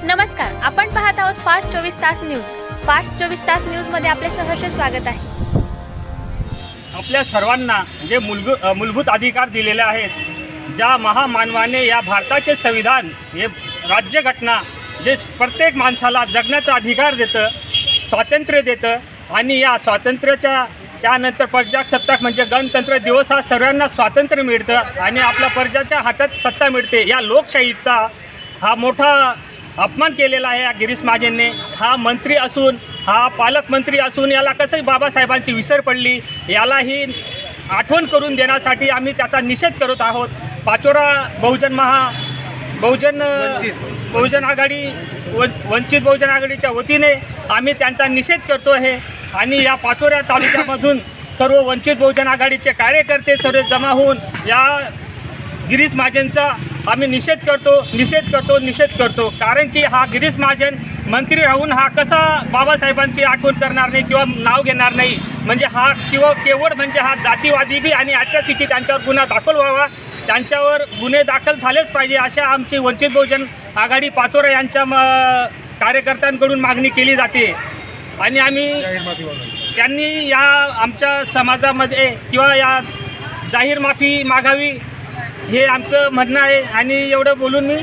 नमस्कार, आपण पाहत आहोत फास्ट 24 तास न्यूज. फास्ट 24 तास न्यूजमध्ये आपले सहर्ष स्वागत आहे. आपल्या सर्वांना जे मूलभूत अधिकार दिलेले आहेत, ज्या महामानवाने या भारताचे संविधान, हे राज्यघटना जे प्रत्येक माणसाला जगण्याचा अधिकार देतं, स्वातंत्र्य देतं, आणि या स्वातंत्र्याच्या त्यानंतर प्रजासत्ताक म्हणजे गणतंत्र दिवस हा सर्वांना स्वातंत्र्य मिळतं आणि आपल्या प्रजाच्या हातात सत्ता मिळते. या लोकशाहीचा हा मोठा अपमान केलेला आहे या गिरीश महाजनने. हा मंत्री असून, हा पालकमंत्री असून याला कसं बाबासाहेबांची विसर पडली, यालाही आठवण करून देण्यासाठी आम्ही त्याचा निषेध करत आहोत. पाचोरा बहुजन आघाडी वंचित बहुजन आघाडीच्या वतीने आम्ही त्यांचा निषेध करतो आहे. आणि या पाचोरा तालुक्यामधून सर्व वंचित बहुजन आघाडीचे कार्यकर्ते सर्व जमा होऊन या गिरीश महाजनचा आम्ही निषेध करतो. कारण की हा गिरीश महाजन मंत्री राहून हा कसा बाबासाहेबांची आठवण करणार नाही किंवा नाव घेणार नाही, म्हणजे हा केवळ म्हणजे हा जातीवादी बी आणि अट्रॉसिटी त्यांच्यावर गुन्हा दाखल व्हावा, त्यांच्यावर गुन्हे दाखल झालेच पाहिजे, अशा आमची वंचित बहुजन आघाडी पाचोरा यांच्या कार्यकर्त्यांकडून मागणी केली जाते. आणि आम्ही त्यांनी या आमच्या समाजामध्ये किंवा या जाहीर माफी मागावी, हे आमचं म्हणणं आहे. आणि एवढं बोलून मी